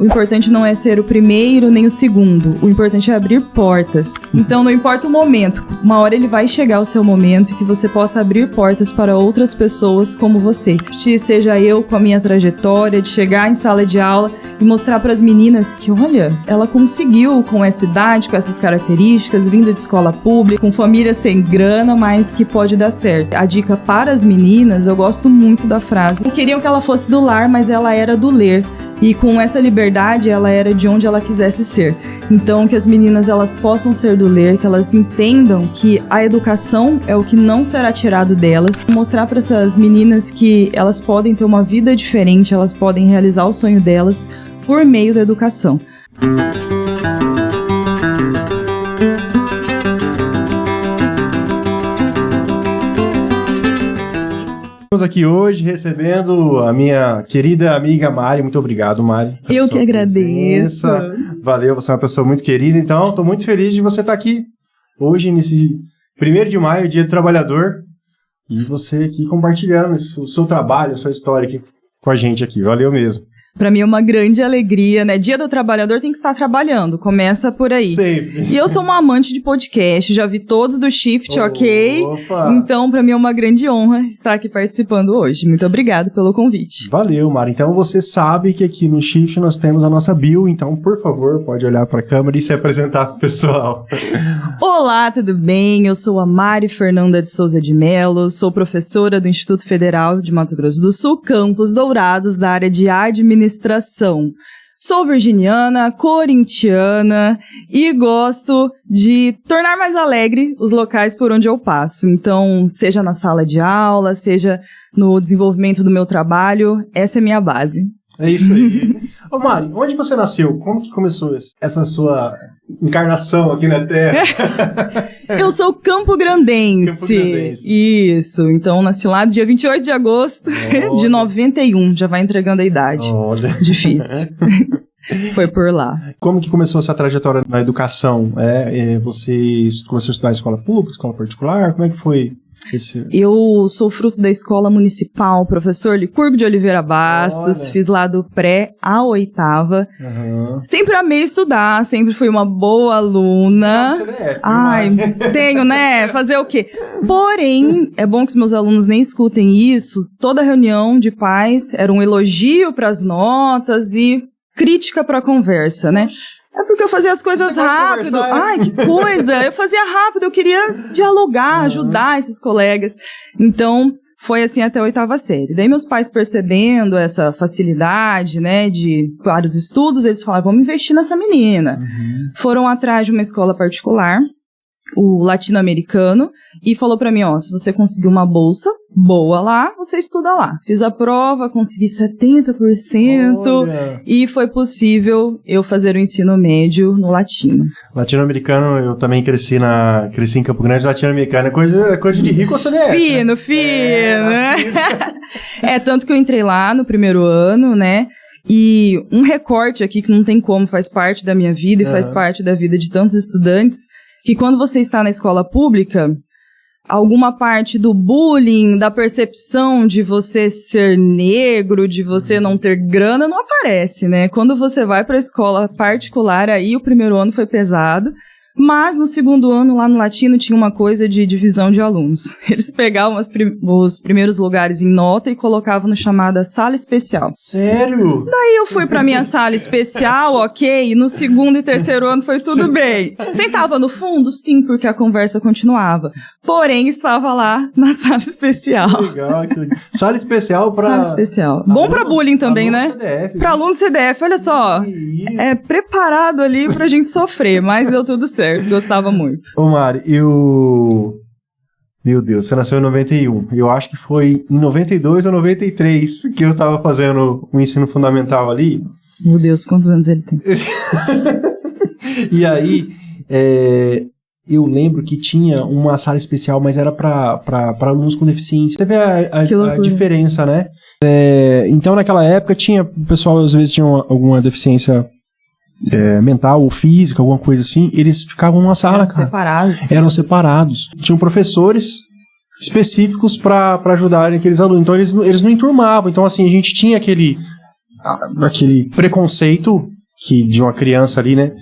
o importante não é ser o primeiro nem o segundo, o importante é abrir portas. Então não importa o momento, uma hora ele vai chegar o seu momento e que você possa abrir portas para outras pessoas como você. Seja eu com a minha trajetória de chegar em sala de aula e mostrar para as meninas que, olha, ela conseguiu com essa idade, com essas características, vindo de escola pública, com família sem grana, mas que pode dar certo. A dica para as meninas, eu gosto muito da frase. Queriam que ela fosse do lar, mas ela era do ler. E com essa liberdade, ela era de onde ela quisesse ser. Então, que as meninas elas possam ser do ler, que elas entendam que a educação é o que não será tirado delas. Mostrar para essas meninas que elas podem ter uma vida diferente, elas podem realizar o sonho delas por meio da educação. Estamos aqui hoje recebendo a minha querida amiga Mari. Muito obrigado, Mari. Eu que agradeço. Valeu, você é uma pessoa muito querida. Então, estou muito feliz de você estar aqui hoje, nesse 1º de maio, Dia do Trabalhador. E você aqui compartilhando o seu trabalho, a sua história aqui com a gente aqui. Valeu mesmo. Pra mim é uma grande alegria, né? Dia do Trabalhador tem que estar trabalhando, começa por aí. Sempre. E eu sou uma amante de podcast, já vi todos do Shift, ok? Opa. Então, pra mim é uma grande honra estar aqui participando hoje. Muito obrigada pelo convite. Valeu, Mari. Então você sabe que aqui no Shift nós temos a nossa bio, então, por favor, pode olhar pra câmera e se apresentar pro pessoal. Olá, tudo bem? Eu sou a Mari Fernanda de Souza de Mello, sou professora do Instituto Federal de Mato Grosso do Sul, Campos Dourados, da área de administração. Sou virginiana, corintiana e gosto de tornar mais alegre os locais por onde eu passo. Então, seja na sala de aula, seja no desenvolvimento do meu trabalho, essa é a minha base. É isso aí. Ô Mari, onde você nasceu? Como que começou essa sua encarnação aqui na Terra? Eu sou campograndense. Isso, então nasci lá no dia 28 de agosto de 91, já vai entregando a idade. Olha. Difícil. Foi por lá. Como que começou essa trajetória na educação? Você começou a estudar em escola pública, escola particular? Como é que foi? Eu sou fruto da escola municipal, professor Licurgo de Oliveira Bastos. Olha. Fiz lá do pré à 8ª. Uhum. Sempre amei estudar, sempre fui uma boa aluna. Ai, tenho, né? Fazer o quê? Porém, é bom que os meus alunos nem escutem isso. Toda reunião de pais era um elogio para as notas e crítica para a conversa, né? É porque eu fazia as coisas rápido. Ai, que coisa! Eu fazia rápido, eu queria dialogar, ajudar esses colegas. Então, foi assim até a 8ª série. Daí meus pais percebendo essa facilidade, né, de vários estudos, eles falaram, vamos investir nessa menina. Uhum. Foram atrás de uma escola particular, o latino-americano, e falou pra mim, se você conseguir uma bolsa boa lá, você estuda lá. Fiz a prova, consegui 70%. Olha. E foi possível eu fazer o ensino médio no latino. Latino-americano, eu também cresci em Campo Grande. Latino-americano é coisa de rico ou CDF? Fino. Tanto que eu entrei lá no primeiro ano, né? E um recorte aqui que não tem como, faz parte da minha vida e faz parte da vida de tantos estudantes, que quando você está na escola pública, alguma parte do bullying, da percepção de você ser negro, de você não ter grana, não aparece, né? Quando você vai para a escola particular, aí o primeiro ano foi pesado, mas no segundo ano, lá no Latino, tinha uma coisa de divisão de alunos. Eles pegavam os primeiros lugares em nota e colocavam no chamada sala especial. Sério? Daí eu fui pra minha sala especial, ok, e no segundo e terceiro ano foi tudo bem. Sentava no fundo? Sim, porque a conversa continuava. Porém, estava lá na sala especial. Que legal, que legal. Sala especial pra... Sala especial. Bom pra bullying também, né? CDF. Pra aluno CDF, olha só. É preparado ali pra gente sofrer, mas deu tudo certo. Gostava muito. Ô Mari, meu Deus, você nasceu em 91. Eu acho que foi em 92 ou 93 que eu tava fazendo o ensino fundamental ali. Meu Deus, quantos anos ele tem? E aí, eu lembro que tinha uma sala especial, mas era para alunos com deficiência. Você vê a diferença, né? Então, naquela época, o pessoal às vezes tinha alguma deficiência mental ou física, alguma coisa assim, eles ficavam numa sala, Eram separados. Tinham professores específicos para ajudarem aqueles alunos. Então, eles não enturmavam. Então, assim, a gente tinha aquele preconceito de uma criança ali, né?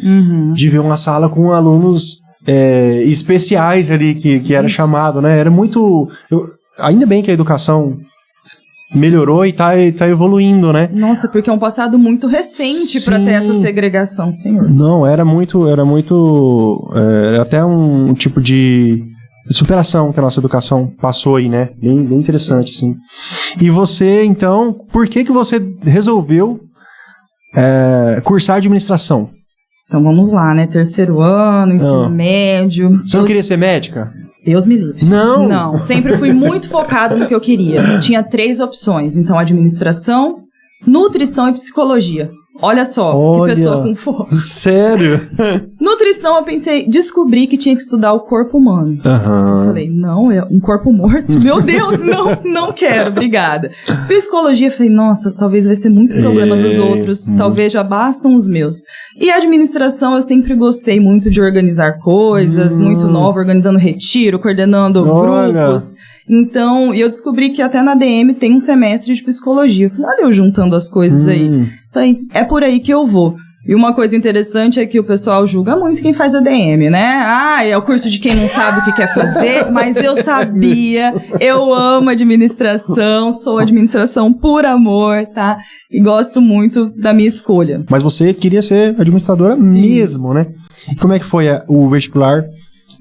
De ver uma sala com alunos especiais ali, que era chamado, né? Era muito... ainda bem que a educação melhorou e tá evoluindo, né? Nossa, porque é um passado muito recente para ter essa segregação, senhor. Não, era até um tipo de superação que a nossa educação passou aí, né? Bem interessante, assim. E você, então, por que você resolveu cursar administração? Então vamos lá, né? Terceiro ano, ensino médio. Você não queria ser médica? Deus me livre. Não, sempre fui muito focada no que eu queria. Tinha 3 opções, então administração, nutrição e psicologia. Olha só, que pessoa com foco. Sério? Nutrição, eu descobri que tinha que estudar o corpo humano. Falei, não, um corpo morto? Meu Deus, não quero, obrigada. Psicologia, falei, nossa, talvez vai ser muito problema dos outros, talvez já bastam os meus. E administração, eu sempre gostei muito de organizar coisas, muito nova, organizando retiro, coordenando grupos. Então, eu descobri que até na ADM tem um semestre de psicologia. Falei, olha eu juntando as coisas aí. Falei, é por aí que eu vou. E uma coisa interessante é que o pessoal julga muito quem faz ADM, né? É o curso de quem não sabe o que quer fazer, mas eu sabia, eu amo administração, sou administração por amor, tá? E gosto muito da minha escolha. Mas você queria ser administradora mesmo, né? E como é que foi o vestibular?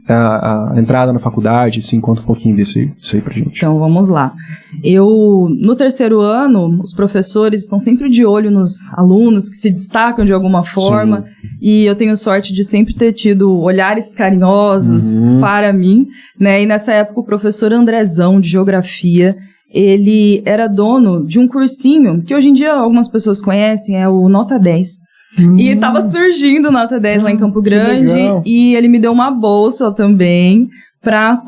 A entrada na faculdade, assim, conta um pouquinho disso aí pra gente. Então, vamos lá. No terceiro ano, os professores estão sempre de olho nos alunos que se destacam de alguma forma, sim. E eu tenho sorte de sempre ter tido olhares carinhosos para mim, né? E nessa época o professor Andrezão, de Geografia, ele era dono de um cursinho, que hoje em dia algumas pessoas conhecem, é o Nota 10. E tava surgindo Nota 10 lá em Campo Grande, e ele me deu uma bolsa também pra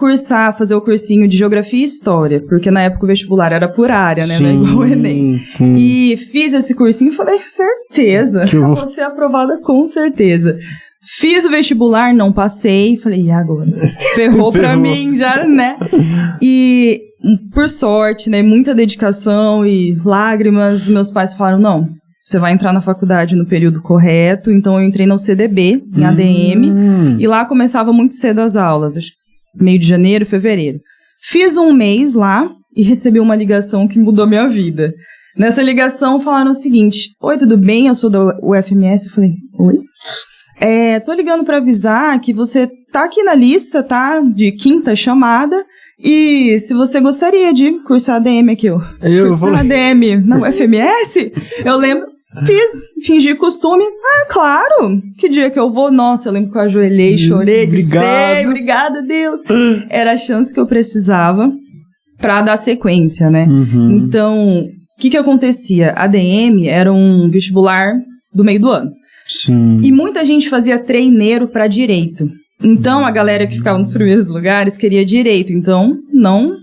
fazer o cursinho de Geografia e História, porque na época o vestibular era por área, né? Não é igual o Enem. Sim. E fiz esse cursinho e falei, certeza, vou ser aprovada com certeza. Fiz o vestibular, não passei, falei, e agora? Ferrou pra mim já, né? E por sorte, né, muita dedicação e lágrimas, meus pais falaram, não, você vai entrar na faculdade no período correto. Então eu entrei na UCDB, em ADM, e lá começava muito cedo as aulas, meio de janeiro, fevereiro. Fiz um mês lá e recebi uma ligação que mudou minha vida. Nessa ligação falaram o seguinte, oi, tudo bem? Eu sou da UFMS. Eu falei, oi? Tô ligando para avisar que você tá aqui na lista, tá? De 5ª chamada. E se você gostaria de cursar ADM aqui, cursar ADM na UFMS, eu lembro, fingi costume. Claro, que dia que eu vou? Nossa, eu lembro que eu ajoelhei, chorei, gritei, obrigada, Deus. Era a chance que eu precisava pra dar sequência, né? Então, o que acontecia? ADM era um vestibular do meio do ano. Sim. E muita gente fazia treineiro pra direito. Então, a galera que ficava nos primeiros lugares queria direito. Então, não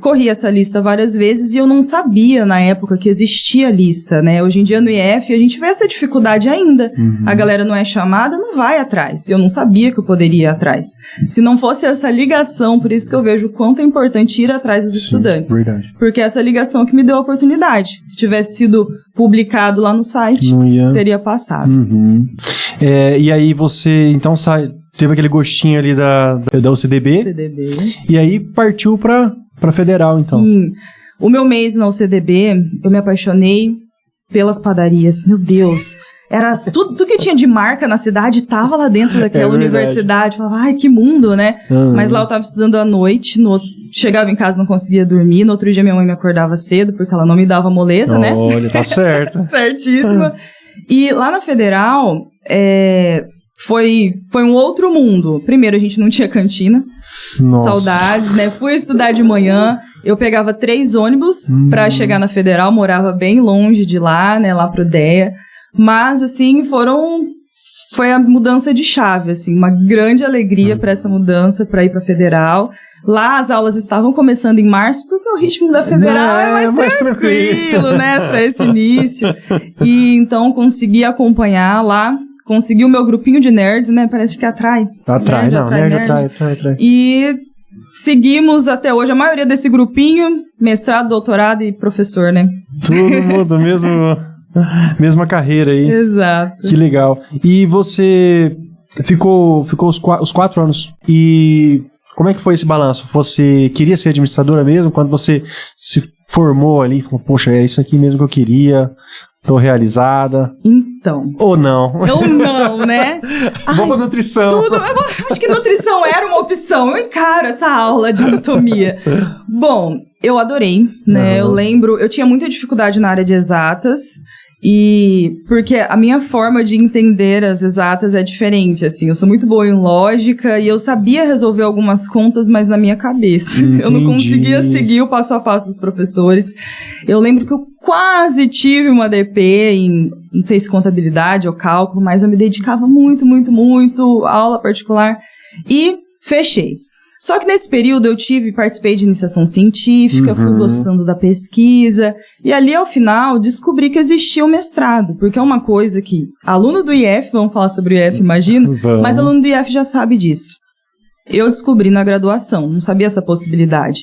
corri essa lista várias vezes e eu não sabia na época que existia lista, né? Hoje em dia no IF a gente vê essa dificuldade ainda. A galera não é chamada, não vai atrás. Eu não sabia que eu poderia ir atrás. Se não fosse essa ligação, por isso que eu vejo o quanto é importante ir atrás dos estudantes. Verdade. Porque essa ligação que me deu a oportunidade. Se tivesse sido publicado lá no site, teria passado. E aí você, então, teve aquele gostinho ali da UCDB. E aí partiu pra Federal, então. Sim. O meu mês na UCDB, eu me apaixonei pelas padarias. Meu Deus. Era tudo que tinha de marca na cidade tava lá dentro daquela universidade. Falava, ai, que mundo, né? Mas lá eu tava estudando à noite, chegava em casa não conseguia dormir. No outro dia minha mãe me acordava cedo, porque ela não me dava moleza, né? Olha, tá certo. Certíssima. E lá na Federal, foi um outro mundo. Primeiro, a gente não tinha cantina. Nossa. Saudades, né? Fui estudar de manhã. Eu pegava 3 ônibus pra chegar na Federal. Morava bem longe de lá, né? Lá pro DEA. Mas, assim, foi a mudança de chave, assim. Uma grande alegria pra essa mudança, pra ir pra Federal. Lá as aulas estavam começando em março, porque o ritmo da Federal é mais tranquilo, né? Pra esse início. E então consegui acompanhar lá. Consegui o meu grupinho de nerds, né? Parece que atrai. Atrai. E seguimos até hoje. A maioria desse grupinho, mestrado, doutorado e professor, né? Todo mundo mesmo. Mesma carreira aí. Exato. Que legal. E você ficou os 4 anos. E como é que foi esse balanço? Você queria ser administradora mesmo? Quando você se formou ali, falou, poxa, é isso aqui mesmo que eu queria, tô realizada. Então. Ou não? Ou não, né? Vamos pra nutrição. Acho que nutrição era uma opção. Eu encaro essa aula de anatomia. Bom, eu adorei, né? Eu lembro, eu tinha muita dificuldade na área de exatas. E porque a minha forma de entender as exatas é diferente, assim, eu sou muito boa em lógica e eu sabia resolver algumas contas, mas na minha cabeça. Entendi. Eu não conseguia seguir o passo a passo dos professores. Eu lembro que eu quase tive uma DP em, não sei se contabilidade ou cálculo, mas eu me dedicava muito à aula particular e fechei. Só que nesse período eu participei de iniciação científica, fui gostando da pesquisa, e ali ao final descobri que existia o mestrado, porque é uma coisa que aluno do IF, vamos falar sobre o IF, imagino, mas aluno do IF já sabe disso. Eu descobri na graduação, não sabia essa possibilidade.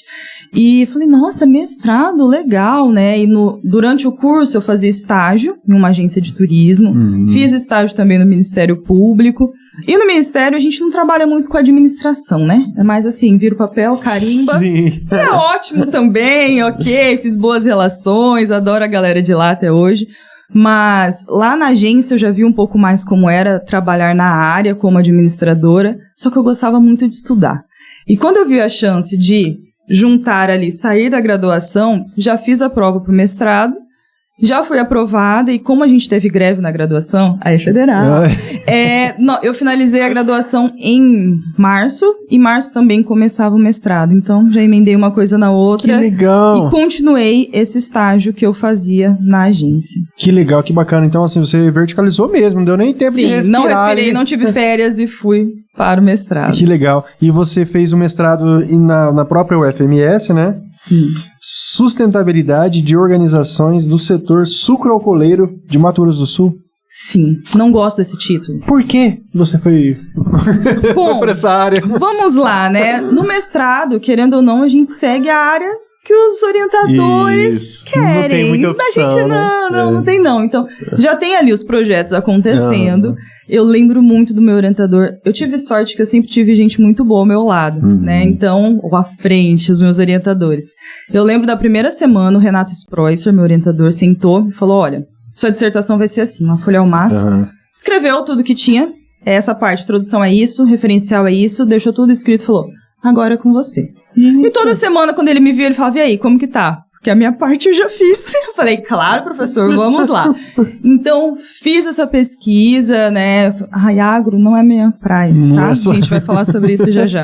E falei, nossa, mestrado, legal, né? E durante o curso eu fazia estágio em uma agência de turismo, fiz estágio também no Ministério Público. E no Ministério a gente não trabalha muito com administração, né? É mais assim, vira o papel, carimba. Sim. É ótimo também, ok, fiz boas relações, adoro a galera de lá até hoje. Mas lá na agência eu já vi um pouco mais como era trabalhar na área como administradora, só que eu gostava muito de estudar. E quando eu vi a chance de juntar ali, sair da graduação, já fiz a prova para o mestrado, já fui aprovada, e como a gente teve greve na graduação, aí federal, eu finalizei a graduação em março, e março também começava o mestrado, então já emendei uma coisa na outra. Que legal! E continuei esse estágio que eu fazia na agência. Que legal, que bacana. Então, assim, você verticalizou mesmo, não deu nem tempo de respirar. Sim, não respirei, não tive férias e fui para o mestrado. Que legal. E você fez o mestrado na própria UFMS, né? Sim. Sustentabilidade de organizações do setor sucroalcooleiro de Mato Grosso do Sul. Sim, não gosto desse título. Por que você foi por essa área? Vamos lá, né? No mestrado, querendo ou não, a gente segue a área que os orientadores querem. Não tem muita opção, a gente não tem não. Então, já tem ali os projetos acontecendo. Eu lembro muito do meu orientador. Eu tive sorte que eu sempre tive gente muito boa ao meu lado, né? Então, ou à frente, os meus orientadores. Eu lembro da primeira semana, o Renato Spreusser, meu orientador, sentou e falou, olha, sua dissertação vai ser assim, uma folha ao maço. Escreveu tudo que tinha, essa parte, introdução é isso, referencial é isso, deixou tudo escrito e falou, agora é com você. E toda semana, quando ele me via, ele falava, e aí, como que tá? Porque a minha parte eu já fiz. Eu falei, claro, professor, vamos lá. Então, fiz essa pesquisa, né? Ai, agro não é minha praia, tá? A gente vai falar sobre isso já.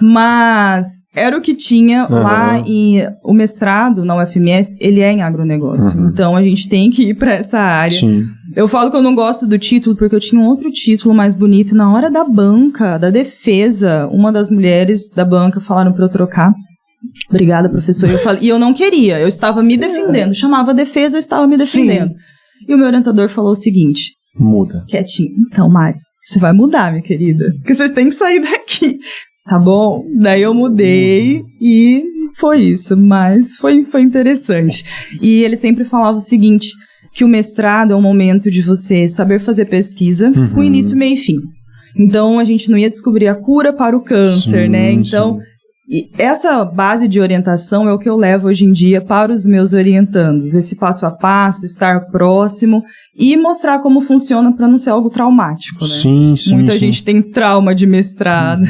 Mas era o que tinha lá em... O mestrado na UFMS, ele é em agronegócio. Então, a gente tem que ir para essa área. Sim. Eu falo que eu não gosto do título porque eu tinha um outro título mais bonito. Na hora da banca, da defesa, uma das mulheres da banca falaram para eu trocar. Obrigada, professor. E eu não queria, eu estava me defendendo. Chamava defesa, eu estava me defendendo. Sim. E o meu orientador falou o seguinte: muda. Quietinho. Então, Mari, você vai mudar, minha querida. Porque você tem que sair daqui. Tá bom? Daí eu mudei e foi isso. Mas foi interessante. E ele sempre falava o seguinte, que o mestrado é um momento de você saber fazer pesquisa com início, meio e fim. Então, a gente não ia descobrir a cura para o câncer, né? Então... E essa base de orientação é o que eu levo hoje em dia para os meus orientandos. Esse passo a passo, estar próximo e mostrar como funciona para não ser algo traumático, né? Sim. Muita gente tem trauma de mestrado.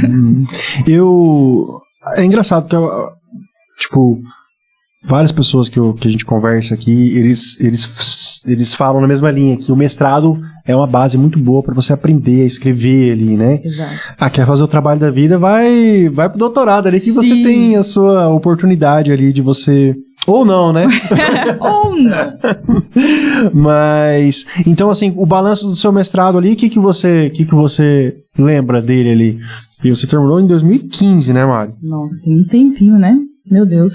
É engraçado porque, tipo, várias pessoas que a gente conversa aqui, eles falam na mesma linha, que o mestrado é uma base muito boa para você aprender a escrever ali, né? Exato. Quer fazer o trabalho da vida, vai pro doutorado ali, que você tem a sua oportunidade ali de você... Ou não, né? Ou não. Mas, então assim, o balanço do seu mestrado ali, o que você lembra dele ali? E você terminou em 2015, né, Mari? Nossa, tem um tempinho, né? Meu Deus.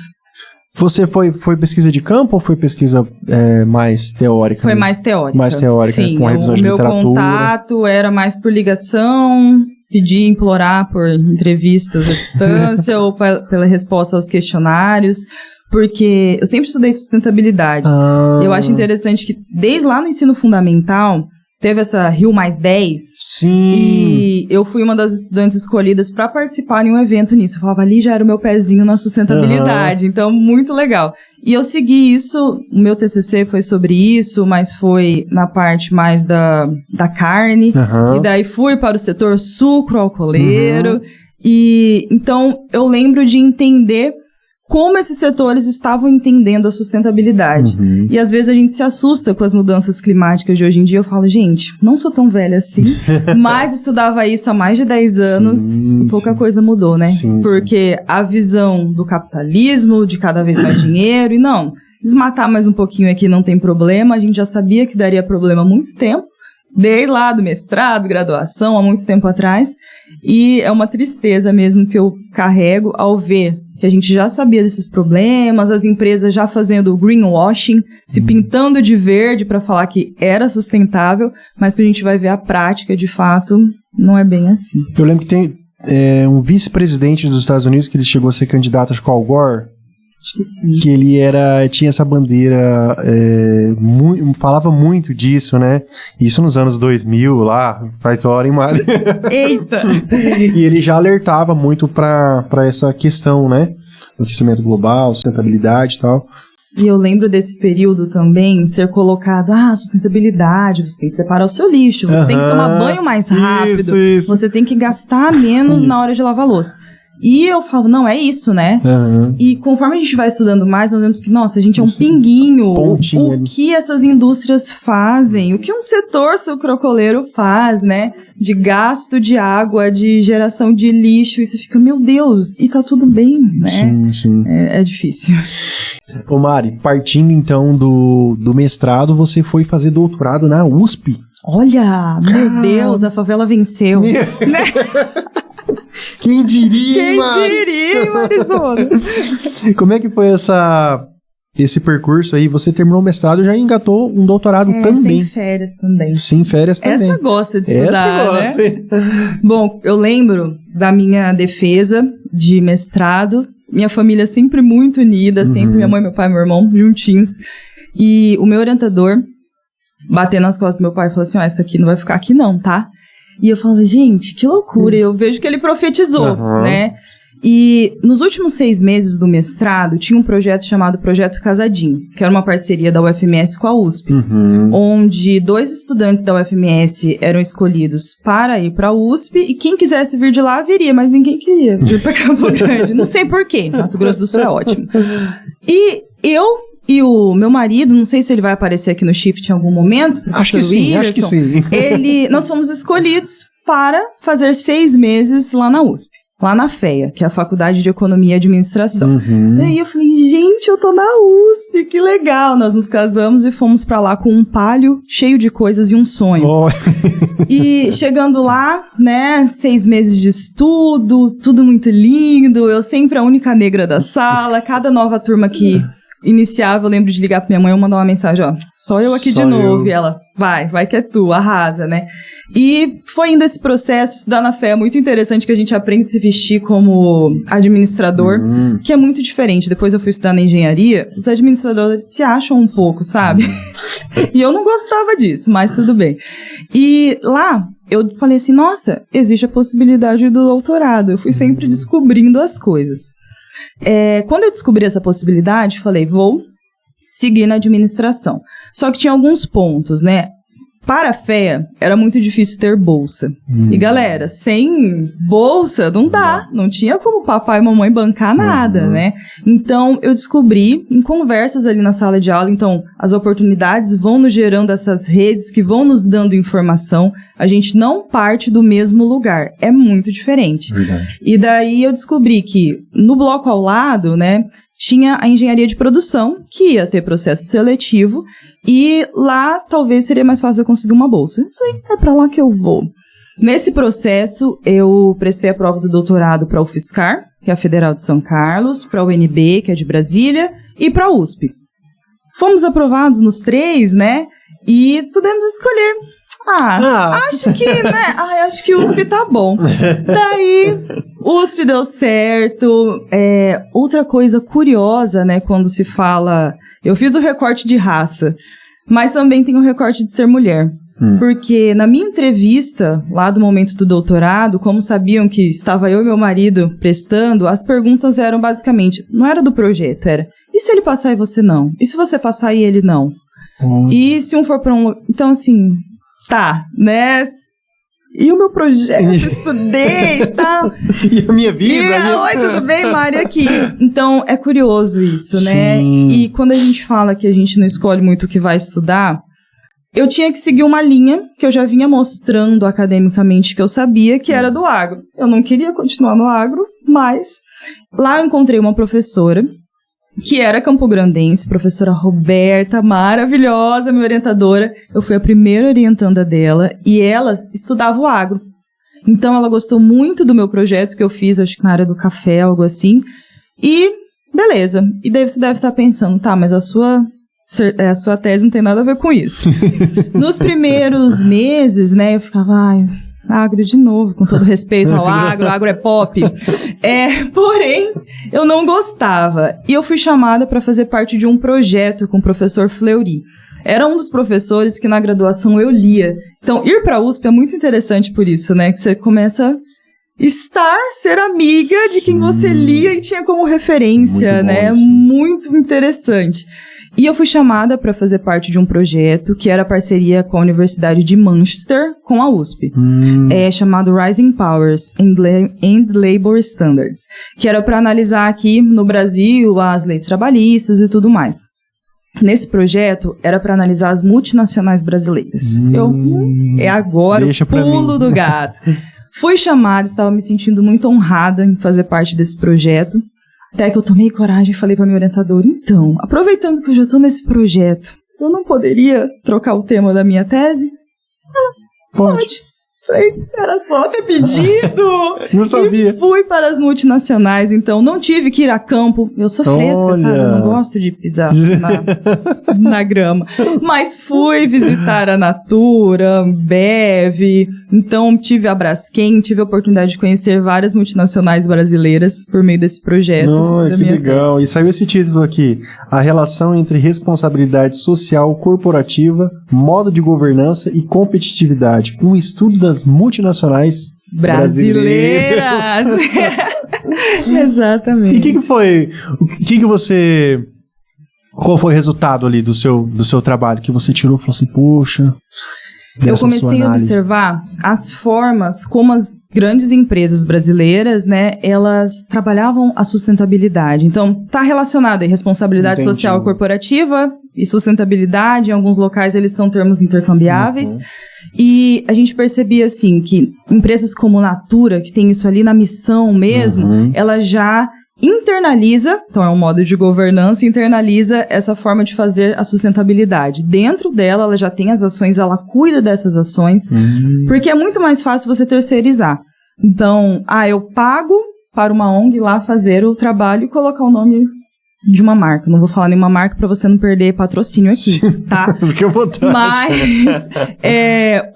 Você foi pesquisa de campo ou foi pesquisa mais teórica? Foi mais teórica. Mais teórica, sim, com revisão de literatura. O meu contato era mais por ligação, pedir, implorar por entrevistas à distância ou pela resposta aos questionários. porque eu sempre estudei sustentabilidade. Eu acho interessante que desde lá no ensino fundamental teve essa Rio Mais 10. Sim. E eu fui uma das estudantes escolhidas para participar em um evento nisso. Eu falava, ali já era o meu pezinho na sustentabilidade. Então, muito legal. E eu segui isso, o meu TCC foi sobre isso, mas foi na parte mais da carne. E daí fui para o setor sucro-alcooleiro. E então, eu lembro de entender como esses setores estavam entendendo a sustentabilidade. E às vezes a gente se assusta com as mudanças climáticas de hoje em dia. Eu falo, gente, não sou tão velha assim, mas estudava isso há mais de 10 anos e pouca coisa mudou, né? Porque a visão do capitalismo, de cada vez mais dinheiro, e não, desmatar mais um pouquinho aqui não tem problema, a gente já sabia que daria problema há muito tempo, desde lá do mestrado, graduação, há muito tempo atrás, e é uma tristeza mesmo que eu carrego ao ver que a gente já sabia desses problemas, as empresas já fazendo greenwashing, se pintando de verde para falar que era sustentável, mas que a gente vai ver a prática, de fato, não é bem assim. Eu lembro que tem um vice-presidente dos Estados Unidos, que ele chegou a ser candidato, acho que Al Gore, acho que sim. Que ele tinha essa bandeira, falava muito disso, né? Isso nos anos 2000, lá, faz hora, hein, Mari? Eita! E ele já alertava muito para essa questão, né? Do aquecimento global, sustentabilidade e tal. E eu lembro desse período também ser colocado, sustentabilidade, você tem que separar o seu lixo, você tem que tomar banho mais rápido, isso. Você tem que gastar menos na hora de lavar a louça. E eu falo, não, é isso, né? E conforme a gente vai estudando mais, nós vemos que, nossa, a gente é um pinguinho. O que essas indústrias fazem, o que um setor sucroalcooleiro faz, né? De gasto de água, de geração de lixo, e você fica, meu Deus, e tá tudo bem, né? Sim. É difícil. Ô Mari, partindo então do mestrado, você foi fazer doutorado na USP. Olha, meu Deus, a favela venceu. Né? Quem diria, hein, Marizona? Como é que foi esse percurso aí? Você terminou o mestrado e já engatou um doutorado também. Sem férias também. Sem férias também. Essa gosta de estudar, né? Bom, eu lembro da minha defesa de mestrado. Minha família sempre muito unida, sempre minha mãe, meu pai e meu irmão juntinhos. E o meu orientador bateu nas costas do meu pai e falou assim, essa aqui não vai ficar aqui não, tá? E eu falava, gente, que loucura. Eu vejo que ele profetizou, né? E nos últimos 6 meses do mestrado, tinha um projeto chamado Projeto Casadinho, que era uma parceria da UFMS com a USP, onde 2 estudantes da UFMS eram escolhidos para ir para a USP, e quem quisesse vir de lá, viria, mas ninguém queria vir para Campo Grande. Não sei por quê, Mato Grosso do Sul é ótimo. E eu e o meu marido, não sei se ele vai aparecer aqui no Shift em algum momento, professor Willerson, acho que sim. Nós fomos escolhidos para fazer 6 meses lá na USP, lá na FEA, que é a Faculdade de Economia e Administração. E aí eu falei, gente, eu tô na USP, que legal. Nós nos casamos e fomos pra lá com um palio cheio de coisas e um sonho. E chegando lá, né, 6 meses de estudo, tudo muito lindo, eu sempre a única negra da sala, cada nova turma que iniciava, eu lembro de ligar pra minha mãe e mandar uma mensagem, só eu aqui de novo. E ela, vai que é tu, arrasa, né? E foi indo esse processo, estudar na fé é muito interessante, que a gente aprende a se vestir como administrador, que é muito diferente. Depois eu fui estudar na engenharia, os administradores se acham um pouco, sabe? E eu não gostava disso, mas tudo bem. E lá, eu falei assim, nossa, existe a possibilidade do doutorado. Eu fui sempre descobrindo as coisas. Quando eu descobri essa possibilidade, falei, vou seguir na administração. Só que tinha alguns pontos, né? Para a FEA, era muito difícil ter bolsa. E galera, sem bolsa não dá. Não tinha como papai e mamãe bancar nada, né? Então, eu descobri em conversas ali na sala de aula, então, as oportunidades vão nos gerando essas redes que vão nos dando informação. A gente não parte do mesmo lugar. É muito diferente. Verdade. E daí eu descobri que no bloco ao lado, né, tinha a engenharia de produção, que ia ter processo seletivo, e lá talvez seria mais fácil eu conseguir uma bolsa. Eu falei, é pra lá que eu vou. Nesse processo, eu prestei a prova do doutorado para a UFSCar, que é a Federal de São Carlos, para a UNB, que é de Brasília, e para a USP. Fomos aprovados nos 3, né? E pudemos escolher. Acho que, né? Acho que o USP tá bom. Daí, o USP deu certo. Outra coisa curiosa, né, quando se fala... Eu fiz o recorte de raça, mas também tem o recorte de ser mulher. Porque na minha entrevista, lá do momento do doutorado, como sabiam que estava eu e meu marido prestando, as perguntas eram basicamente, não era do projeto, era, e se ele passar e você não? E se você passar e ele não? E se um for para um... Então, assim, tá, né? E o meu projeto, eu estudei e tal. E a minha vida? Oi, tudo bem, Mário, aqui. Então, é curioso isso, né? Sim. E quando a gente fala que a gente não escolhe muito o que vai estudar, eu tinha que seguir uma linha que eu já vinha mostrando academicamente que eu sabia, que era do agro. Eu não queria continuar no agro, mas lá eu encontrei uma professora, que era campograndense, professora Roberta, maravilhosa, minha orientadora. Eu fui a primeira orientanda dela e ela estudava o agro. Então ela gostou muito do meu projeto que eu fiz, acho que na área do café, algo assim. E beleza. E daí você deve estar pensando, tá, mas a sua tese não tem nada a ver com isso. Nos primeiros meses, né, eu ficava, agro de novo, com todo respeito ao agro é pop. Porém, eu não gostava. E eu fui chamada para fazer parte de um projeto com o professor Fleury. Era um dos professores que na graduação eu lia. Então, ir para a USP é muito interessante por isso, né, que você começa ser amiga de quem você lia e tinha como referência, né, muito interessante. E eu fui chamada para fazer parte de um projeto que era parceria com a Universidade de Manchester com a USP. Chamado Rising Powers and Labor Standards, que era para analisar aqui no Brasil as leis trabalhistas e tudo mais. Nesse projeto, era para analisar as multinacionais brasileiras. Agora o pulo do gato. Fui chamada, estava me sentindo muito honrada em fazer parte desse projeto. Até que eu tomei coragem e falei para minha orientadora, então, aproveitando que eu já estou nesse projeto, eu não poderia trocar o tema da minha tese? Pode. Falei, era só ter pedido. Não sabia. E fui para as multinacionais, então não tive que ir a campo. Eu sou fresca, sabe? Eu não gosto de pisar na grama. Mas fui visitar a Natura, Ambev. Então tive a Braskem, tive a oportunidade de conhecer várias multinacionais brasileiras por meio desse projeto. Que legal. Tese. E saiu esse título aqui: A relação entre responsabilidade social corporativa, modo de governança e competitividade. Um estudo das multinacionais brasileiras. Exatamente. E o que foi? Qual foi o resultado ali do seu trabalho que você tirou e falou assim, poxa... Eu comecei a observar as formas como as grandes empresas brasileiras, né, elas trabalhavam a sustentabilidade. Então, está relacionado a responsabilidade social corporativa e sustentabilidade. Em alguns locais, eles são termos intercambiáveis. E a gente percebia, assim, que empresas como Natura, que tem isso ali na missão mesmo, ela já internaliza, então é um modo de governança, internaliza essa forma de fazer a sustentabilidade. Dentro dela, ela já tem as ações, ela cuida dessas ações, porque é muito mais fácil você terceirizar. Então, eu pago para uma ONG lá fazer o trabalho e colocar o nome de uma marca. Não vou falar nenhuma marca para você não perder patrocínio aqui, tá? Fique à vontade. Mas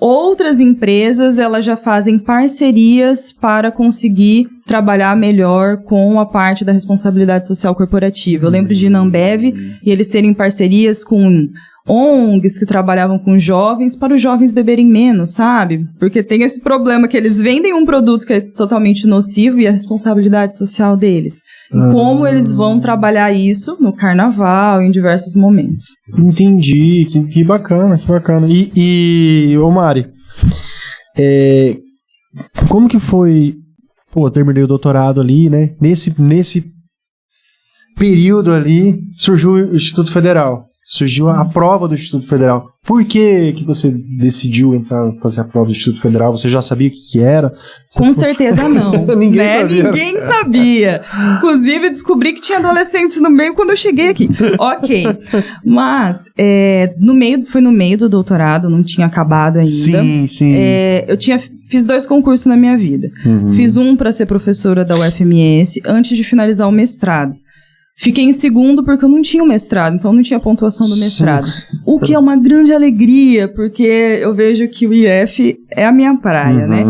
outras empresas, elas já fazem parcerias para conseguir trabalhar melhor com a parte da responsabilidade social corporativa. Eu lembro de ir na Ambev e eles terem parcerias com ONGs que trabalhavam com jovens para os jovens beberem menos, sabe? Porque tem esse problema que eles vendem um produto que é totalmente nocivo e a responsabilidade social deles. E como eles vão trabalhar isso no carnaval, em diversos momentos. Entendi, que bacana, que bacana. E ô Mari, como que foi... Pô, eu terminei o doutorado ali, né? Nesse período ali, surgiu o Instituto Federal. Surgiu a prova do Instituto Federal. Por que você decidiu entrar fazer a prova do Instituto Federal? Você já sabia o que era? Com certeza não. Ninguém sabia. Ninguém sabia. Inclusive, eu descobri que tinha adolescentes no meio quando eu cheguei aqui. Ok. Mas, foi no meio do doutorado, não tinha acabado ainda. Sim. Fiz 2 concursos na minha vida. Fiz um para ser professora da UFMS antes de finalizar o mestrado. Fiquei em segundo porque eu não tinha o mestrado, então não tinha pontuação do mestrado. O que é uma grande alegria, porque eu vejo que o IF é a minha praia, né?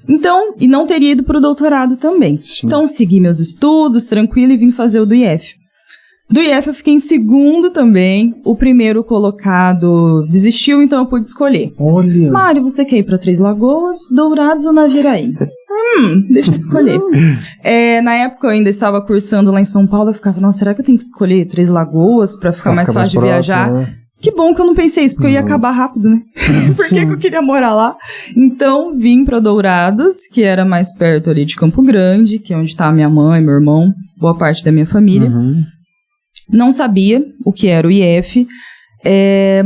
Então, e não teria ido para o doutorado também. Sim. Então, segui meus estudos, tranquilo, e vim fazer o do IF. Do IF eu fiquei em segundo também. O primeiro colocado desistiu, então eu pude escolher. Olha. Mário, você quer ir para Três Lagoas, Dourados ou Naviraí? Deixa eu escolher. Na época eu ainda estava cursando lá em São Paulo, eu ficava, nossa, será que eu tenho que escolher Três Lagoas para ficar mais fácil de viajar? Né? Que bom que eu não pensei isso, porque eu ia acabar rápido, né? Por que eu queria morar lá? Então, vim para Dourados, que era mais perto ali de Campo Grande, que é onde está a minha mãe, meu irmão, boa parte da minha família. Não sabia o que era o IF,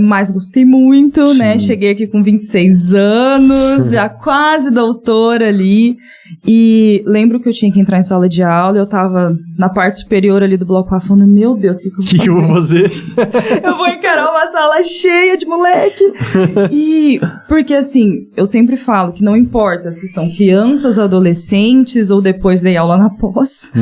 mas gostei muito, né? Cheguei aqui com 26 anos, já quase doutora ali. E lembro que eu tinha que entrar em sala de aula, eu tava na parte superior ali do bloco A falando, meu Deus, o que eu vou fazer? Eu vou encarar uma sala cheia de moleque. E porque assim, eu sempre falo que não importa se são crianças, adolescentes ou depois dei aula na pós.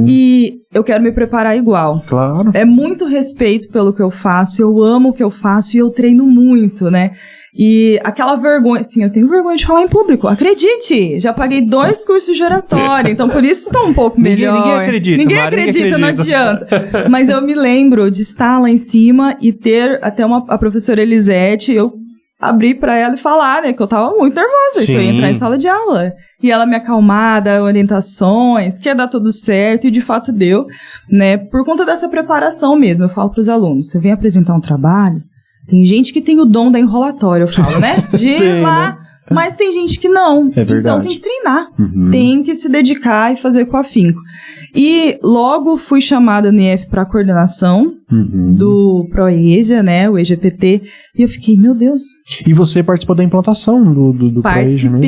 E eu quero me preparar igual. Claro. É muito respeito pelo que eu faço, eu amo o que eu faço e eu treino muito, né? E aquela vergonha, assim, eu tenho vergonha de falar em público, acredite, já paguei 2 cursos de oratória, então por isso estou um pouco melhor. Ninguém acredita, não adianta. Mas eu me lembro de estar lá em cima e ter até a professora Elisete, eu abri pra ela e falar, né, que eu tava muito nervosa, que eu ia entrar em sala de aula. E ela me acalmar, dar orientações, que ia dar tudo certo, e de fato deu, né, por conta dessa preparação mesmo. Eu falo pros alunos, você vem apresentar um trabalho, tem gente que tem o dom da enrolatória, eu falo, né? De ir lá, né? Mas tem gente que não. É verdade. Então tem que treinar. Tem que se dedicar e fazer com afinco. E logo fui chamada no IF para coordenação do ProEja, né? O EGPT. E eu fiquei, meu Deus. E você participou da implantação do ProEja, né?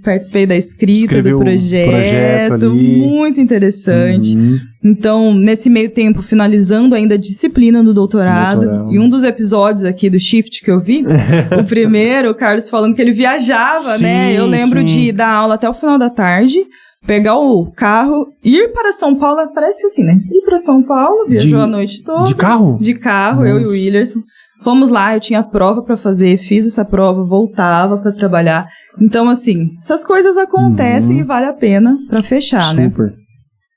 Participei da escrita do projeto muito interessante. Então, nesse meio tempo, finalizando ainda a disciplina do doutorado. E um dos episódios aqui do Shift que eu vi, o primeiro, o Carlos falando que ele viajava, né? Eu lembro de dar aula até o final da tarde, pegar o carro, ir para São Paulo, parece assim, né? Ir para São Paulo, viajou a noite toda. De carro? De carro, eu e o Willerson. Fomos lá, eu tinha prova pra fazer, fiz essa prova, voltava pra trabalhar. Então, assim, essas coisas acontecem e vale a pena pra fechar, né?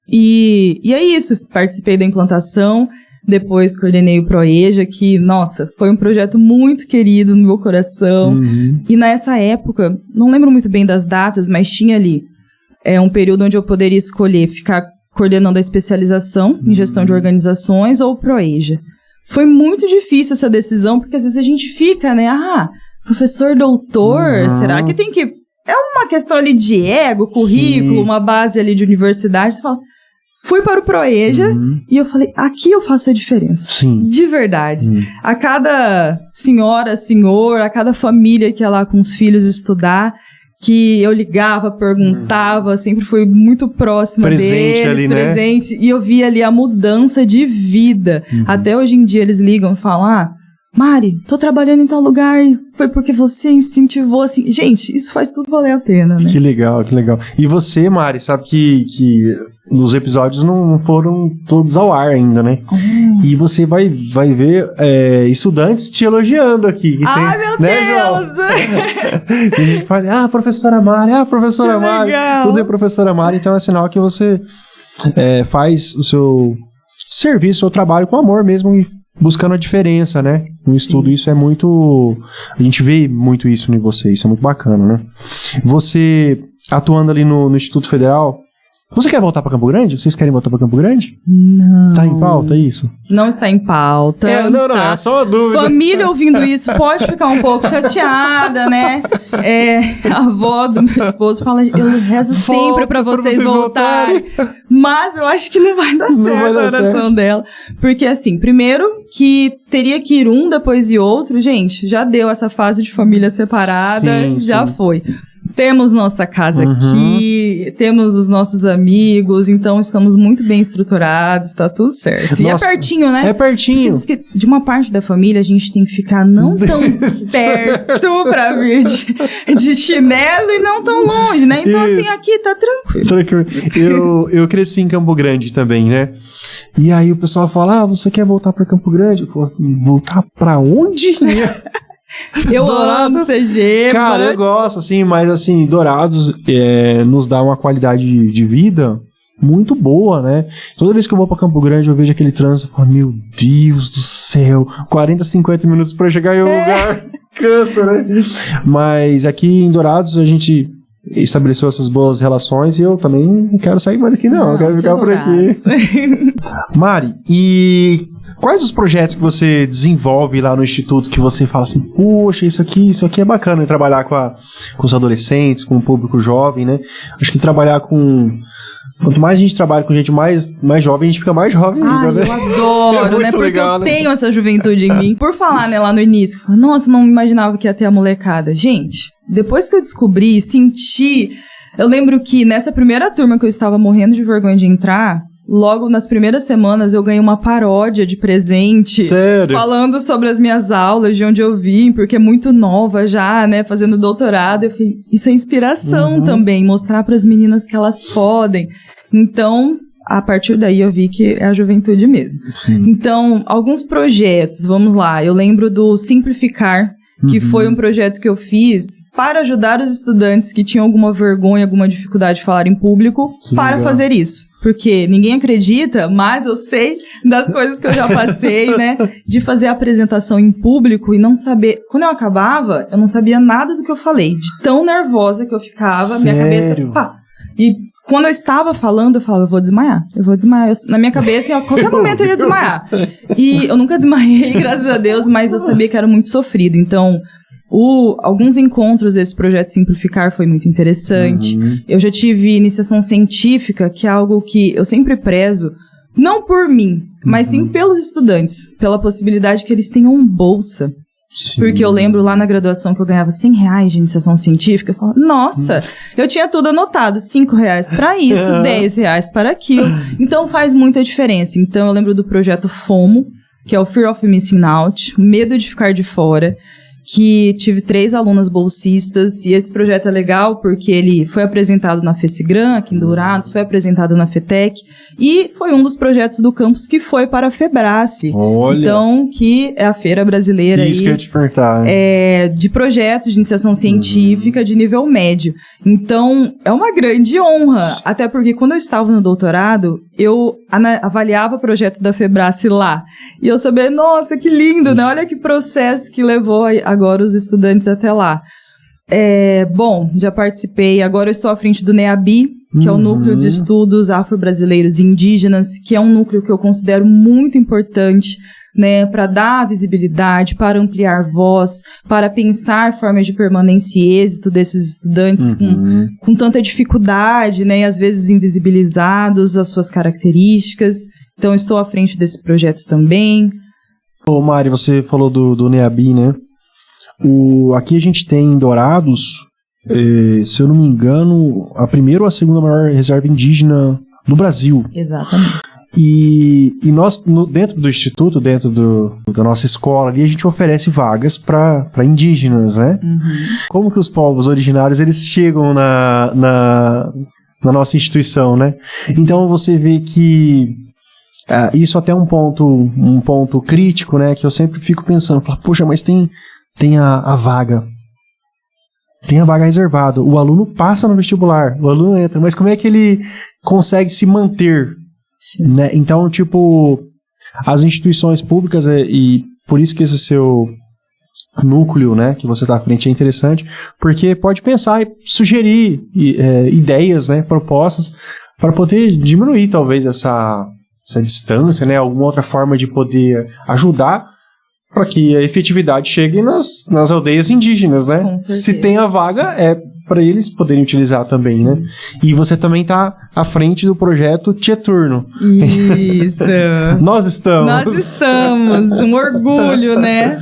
E é isso, participei da implantação, depois coordenei o ProEja, que, nossa, foi um projeto muito querido no meu coração. E nessa época, não lembro muito bem das datas, mas tinha ali um período onde eu poderia escolher ficar coordenando a especialização em gestão de organizações ou o ProEja. Foi muito difícil essa decisão, porque às vezes a gente fica, né? Professor doutor, será que tem que... É uma questão ali de ego, currículo, uma base ali de universidade. Você fala... Fui para o ProEja e eu falei, aqui eu faço a diferença. De verdade. A cada senhora, senhor, a cada família que ia lá com os filhos estudar, que eu ligava, perguntava, sempre fui muito próxima deles, ali, presente, né? E eu via ali a mudança de vida. Até hoje em dia eles ligam e falam, Mari, tô trabalhando em tal lugar e foi porque você incentivou, assim. Gente, isso faz tudo valer a pena, né? Que legal, que legal. E você, Mari, sabe que os episódios não foram todos ao ar ainda, né? E você vai ver estudantes te elogiando aqui. Meu Deus! E a gente fala, professora Mari, professora Mari. Legal. Tudo é professora Mari, então é sinal que você faz o seu serviço, o seu trabalho com amor mesmo e buscando a diferença, né? No estudo isso é muito... A gente vê muito isso em você, isso é muito bacana, né? Você atuando ali no Instituto Federal, você quer voltar para Campo Grande? Vocês querem voltar para Campo Grande? Não. Tá em pauta isso? Não está em pauta. Não, é só uma dúvida. Família ouvindo isso pode ficar um pouco chateada, né? A avó do meu esposo fala, eu rezo sempre para vocês voltarem. Mas eu acho que não vai dar certo a oração dela. Porque assim, primeiro que teria que ir um, depois ir outro. Gente, já deu essa fase de família separada, já foi. temos nossa casa aqui, temos os nossos amigos, então estamos muito bem estruturados, tá tudo certo. E é pertinho, né? É pertinho. Diz que de uma parte da família a gente tem que ficar não tão perto pra vir de chinelo e não tão longe, né? Então assim, aqui tá tranquilo. Eu cresci em Campo Grande também, né? E aí o pessoal fala, você quer voltar pra Campo Grande? Eu falo assim, voltar pra onde? Eu amo CG. Cara, eu gosto, assim, mas assim, Dourados nos dá uma qualidade de vida muito boa, né? Toda vez que eu vou pra Campo Grande, eu vejo aquele trânsito e falo, meu Deus do céu, 40, 50 minutos pra chegar em um lugar, cansa, né? Mas aqui em Dourados a gente estabeleceu essas boas relações e eu também não quero sair mais daqui não, eu quero ficar por aqui. Mari, e quais os projetos que você desenvolve lá no Instituto que você fala assim, poxa, isso aqui é bacana, trabalhar com os adolescentes, com o público jovem, né? Acho que trabalhar quanto mais a gente trabalha com gente mais jovem, a gente fica mais jovem ainda, né? Eu adoro, né? Porque legal, eu tenho essa juventude em mim. Por falar, né, lá no início, nossa, não imaginava que ia ter a molecada. Gente, depois que eu descobri, senti... Eu lembro que nessa primeira turma que eu estava morrendo de vergonha de entrar, logo nas primeiras semanas eu ganhei uma paródia de presente. Sério? Falando sobre as minhas aulas, de onde eu vim, porque é muito nova já, né, fazendo doutorado. Eu falei, isso é inspiração também, mostrar para as meninas que elas podem. Então, a partir daí eu vi que é a juventude mesmo. Sim. Então, alguns projetos, vamos lá, eu lembro do Simplificar, que foi um projeto que eu fiz para ajudar os estudantes que tinham alguma vergonha, alguma dificuldade de falar em público, para fazer isso. Porque ninguém acredita, mas eu sei das coisas que eu já passei, né? De fazer a apresentação em público e não saber... Quando eu acabava, eu não sabia nada do que eu falei. De tão nervosa que eu ficava, minha cabeça... Pá! E quando eu estava falando, eu falava, eu vou desmaiar. Na minha cabeça, a qualquer momento eu ia desmaiar. E eu nunca desmaiei, graças a Deus, mas eu sabia que era muito sofrido. Então, alguns encontros desse projeto Simplificar foi muito interessante. Eu já tive iniciação científica, que é algo que eu sempre prezo, não por mim, mas sim pelos estudantes, pela possibilidade que eles tenham bolsa. Sim. Porque eu lembro lá na graduação que eu ganhava R$100 de iniciação científica, eu falava, nossa, eu tinha tudo anotado, R$5 para isso, R$10 para aquilo, então faz muita diferença. Então eu lembro do projeto FOMO, que é o Fear of Missing Out, medo de ficar de fora, que tive 3 alunas bolsistas, e esse projeto é legal porque ele foi apresentado na FECIGRAM, aqui em Dourados, foi apresentado na FETEC, e foi um dos projetos do campus que foi para a FEBRACE. Olha. Então, que é a feira brasileira isso aí, que eu ia te perguntar, de projetos de iniciação científica de nível médio. Então, é uma grande honra, até porque quando eu estava no doutorado, eu avaliava o projeto da FEBRACE lá, e eu sabia, nossa, que lindo, né? Olha que processo que levou agora os estudantes até lá. Bom, já participei, agora eu estou à frente do NEABI, que é o Núcleo de Estudos Afro-Brasileiros e Indígenas, que é um núcleo que eu considero muito importante, né, para dar visibilidade, para ampliar voz, para pensar formas de permanência e êxito desses estudantes com tanta dificuldade, né, e às vezes invisibilizados, as suas características. Então, estou à frente desse projeto também. Ô, Mari, você falou do NEABI, né? Aqui a gente tem em Dourados, se eu não me engano, a primeira ou a segunda maior reserva indígena do Brasil. Exatamente. E nós, dentro do Instituto, dentro da nossa escola ali, a gente oferece vagas para indígenas, né? Como que os povos originários, eles chegam na nossa instituição, né? Então você vê que isso até é um ponto crítico, né? Que eu sempre fico pensando, poxa, mas tem a vaga. Tem a vaga reservada. O aluno passa no vestibular, o aluno entra, mas como é que ele consegue se manter? Né? Então, as instituições públicas, e por isso que esse seu núcleo, né, que você está à frente é interessante, porque pode pensar e sugerir ideias, né, propostas, para poder diminuir, talvez, essa distância, né, alguma outra forma de poder ajudar para que a efetividade chegue nas aldeias indígenas, né? Com certeza. Se tem a vaga, para eles poderem utilizar também, sim, né? E você também está à frente do projeto Tieturno. Isso. Nós estamos. Um orgulho, né?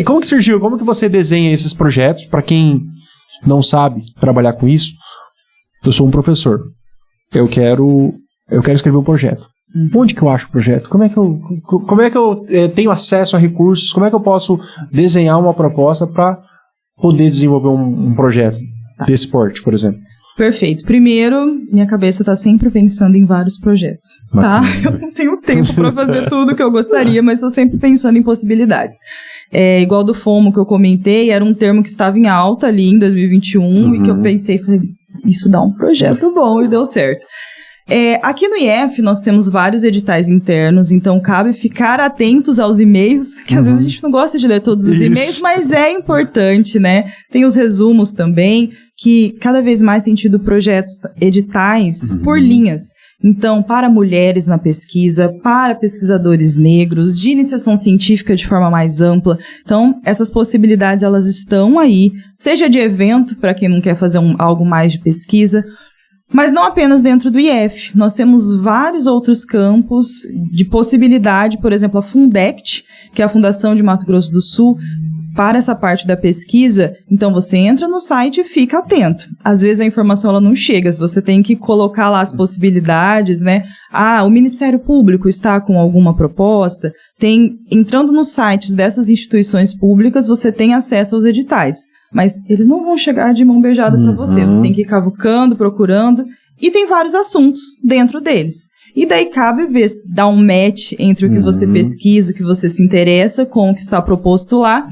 Como que surgiu? Como que você desenha esses projetos para quem não sabe trabalhar com isso, eu sou um professor. Eu quero escrever um projeto. Onde que eu acho o projeto? Como é que eu tenho acesso a recursos? Como é que eu posso desenhar uma proposta para poder desenvolver um projeto desse porte, por exemplo? Perfeito. Primeiro, minha cabeça está sempre pensando em vários projetos, tá? Eu não tenho tempo para fazer tudo que eu gostaria, mas estou sempre pensando em possibilidades. Igual do FOMO que eu comentei, era um termo que estava em alta ali em 2021 e que eu pensei, falei, isso dá um projeto bom e deu certo. Aqui no IF nós temos vários editais internos, então cabe ficar atentos aos e-mails, que às vezes a gente não gosta de ler todos os e-mails, mas é importante, né? Tem os resumos também, que cada vez mais tem tido projetos, editais por linhas. Então, para mulheres na pesquisa, para pesquisadores negros, de iniciação científica de forma mais ampla. Então, essas possibilidades, elas estão aí, seja de evento, para quem não quer fazer algo mais de pesquisa, mas não apenas dentro do IF. Nós temos vários outros campos de possibilidade, por exemplo, a Fundect, que é a Fundação de Mato Grosso do Sul, para essa parte da pesquisa. Então, você entra no site e fica atento. Às vezes a informação ela não chega, você tem que colocar lá as possibilidades, né? O Ministério Público está com alguma proposta. Entrando nos sites dessas instituições públicas, você tem acesso aos editais. Mas eles não vão chegar de mão beijada para você. Você tem que ir cavucando, procurando. E tem vários assuntos dentro deles. E daí cabe dar um match entre o que você pesquisa, o que você se interessa com o que está proposto lá.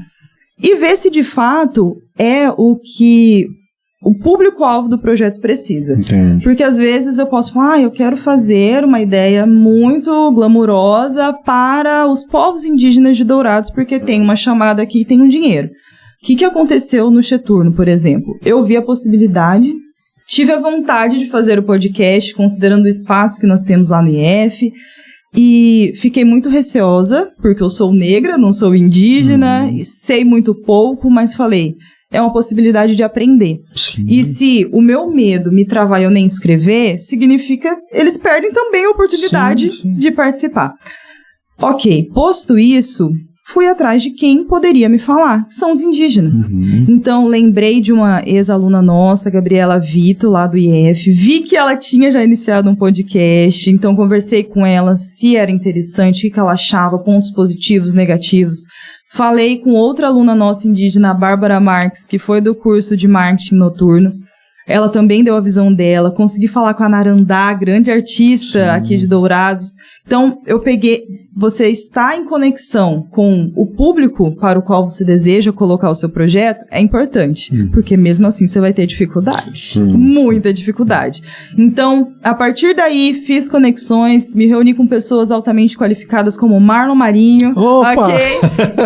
E ver se de fato é o que o público-alvo do projeto precisa. Entendi. Porque às vezes eu posso falar, eu quero fazer uma ideia muito glamurosa para os povos indígenas de Dourados, porque tem uma chamada aqui e tem um dinheiro. O que aconteceu no Cheturno, por exemplo? Eu vi a possibilidade, tive a vontade de fazer o podcast, considerando o espaço que nós temos lá no IF, e fiquei muito receosa, porque eu sou negra, não sou indígena, e sei muito pouco, mas falei, é uma possibilidade de aprender. Sim. E se o meu medo me travar e eu nem escrever, significa eles perdem também a oportunidade de participar. Ok, posto isso, fui atrás de quem poderia me falar, são os indígenas. Então, lembrei de uma ex-aluna nossa, Gabriela Vito, lá do IF, vi que ela tinha já iniciado um podcast, então conversei com ela se era interessante, o que ela achava, pontos positivos, negativos. Falei com outra aluna nossa indígena, a Bárbara Marques, que foi do curso de marketing noturno. Ela também deu a visão dela. Consegui falar com a Narandá, grande artista aqui de Dourados. Então, eu peguei... Você está em conexão com o público para o qual você deseja colocar o seu projeto, é importante. Porque mesmo assim você vai ter dificuldade. Muita dificuldade. Então, a partir daí, fiz conexões, me reuni com pessoas altamente qualificadas como Marlon Marinho. Opa!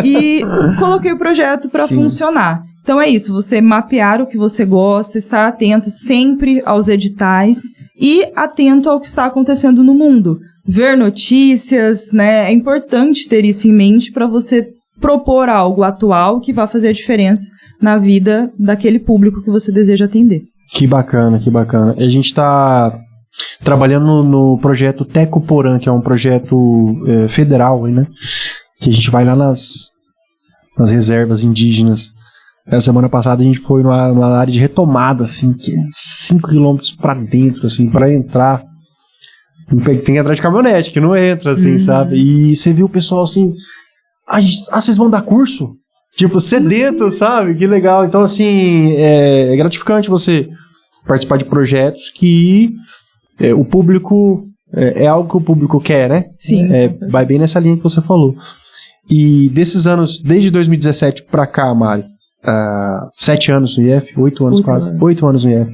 E coloquei o projeto para funcionar. Então é isso, você mapear o que você gosta, estar atento sempre aos editais e atento ao que está acontecendo no mundo. Ver notícias, né? É importante ter isso em mente para você propor algo atual que vai fazer a diferença na vida daquele público que você deseja atender. Que bacana, que bacana. A gente está trabalhando no projeto Tecoporã, que é um projeto federal, né? Que a gente vai lá nas reservas indígenas. Na semana passada a gente foi numa área de retomada, assim, que é 5 quilômetros pra dentro, assim, pra entrar. Tem que entrar de caminhonete, que não entra, assim, sabe? E você viu o pessoal assim, vocês vão dar curso? Tipo, sedento, sabe? Que legal. Então, assim, é gratificante você participar de projetos que o público, é algo que o público quer, né? Sim. Vai bem nessa linha que você falou. E desses anos, desde 2017 pra cá, Mari, 7 anos no IF, 8 anos quase, 8 anos no IF.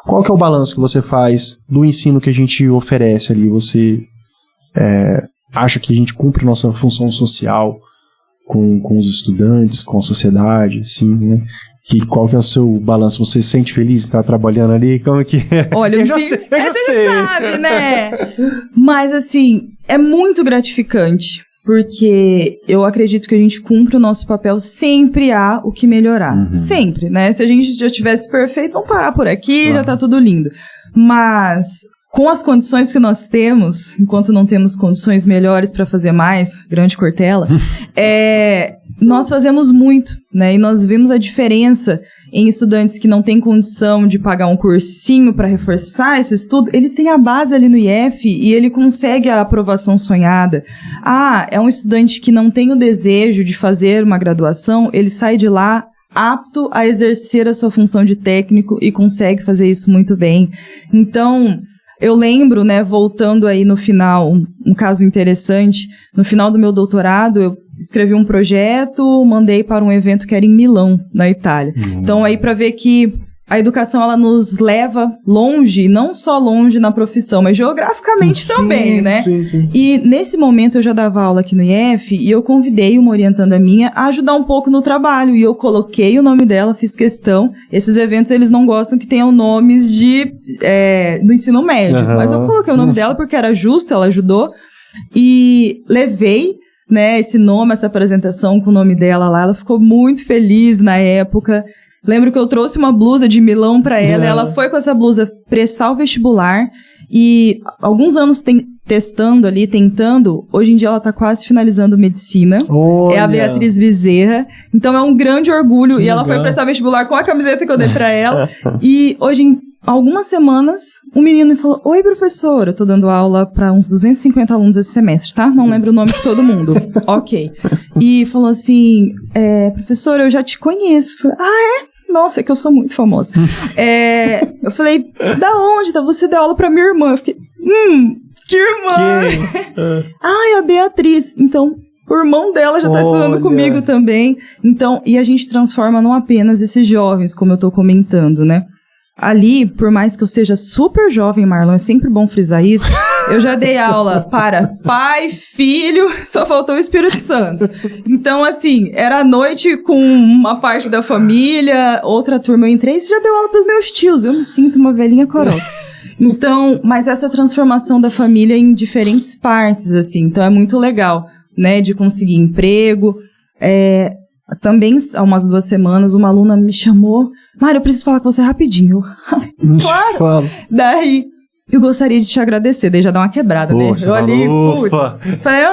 Qual que é o balanço que você faz do ensino que a gente oferece ali? Você acha que a gente cumpre nossa função social com os estudantes, com a sociedade, assim, né? Qual que é o seu balanço? Você se sente feliz de estar trabalhando ali? Como que é? Olha, eu já sei. Você sabe, né? Mas, assim, é muito gratificante. Porque eu acredito que a gente cumpre o nosso papel, sempre há o que melhorar. Sempre, né? Se a gente já tivesse perfeito, vamos parar por aqui, já tá tudo lindo. Mas, com as condições que nós temos, enquanto não temos condições melhores para fazer mais, grande Cortella, nós fazemos muito, né? E nós vemos a diferença. em estudantes que não têm condição de pagar um cursinho para reforçar esse estudo, ele tem a base ali no IF e ele consegue a aprovação sonhada. É um estudante que não tem o desejo de fazer uma graduação, ele sai de lá apto a exercer a sua função de técnico e consegue fazer isso muito bem. Então, eu lembro, né, voltando aí no final, um caso interessante, no final do meu doutorado, eu escrevi um projeto, mandei para um evento que era em Milão, na Itália. Então, aí para ver que a educação, ela nos leva longe, não só longe na profissão, mas geograficamente também, né? Sim. E nesse momento eu já dava aula aqui no IF e eu convidei uma orientanda minha a ajudar um pouco no trabalho. E eu coloquei o nome dela, fiz questão. Esses eventos, eles não gostam que tenham nomes do ensino médio. Mas eu coloquei o nome dela porque era justo, ela ajudou. E levei, né, esse nome, essa apresentação com o nome dela lá. Ela ficou muito feliz na época. Lembro que eu trouxe uma blusa de Milão pra ela, ela foi com essa blusa prestar o vestibular e alguns anos testando ali, tentando, hoje em dia ela tá quase finalizando medicina. Olha. É a Beatriz Bezerra, então é um grande orgulho e ela foi prestar vestibular com a camiseta que eu dei pra ela e hoje em algumas semanas, um menino me falou: oi, professora, eu tô dando aula pra uns 250 alunos esse semestre, tá? Não lembro o nome de todo mundo. Ok. E falou assim: professora, eu já te conheço. Eu falei: é? Nossa, é que eu sou muito famosa. Eu falei: da onde? Você deu aula pra minha irmã. Eu fiquei: que irmã? A Beatriz. Então, o irmão dela já tá estudando comigo também. Então, e a gente transforma não apenas esses jovens, como eu tô comentando, né? Ali, por mais que eu seja super jovem, Marlon, é sempre bom frisar isso, eu já dei aula para pai, filho, só faltou o Espírito Santo. Então, assim, era à noite com uma parte da família, outra turma eu entrei, e já deu aula para os meus tios, eu me sinto uma velhinha coroa. Então, mas essa transformação da família em diferentes partes, assim, então é muito legal, né, de conseguir emprego. Também, há umas 2 semanas, uma aluna me chamou: Mário, eu preciso falar com você rapidinho. Claro. Daí, eu gostaria de te agradecer. Daí já dá uma quebrada, poxa, né? Eu ali, falei: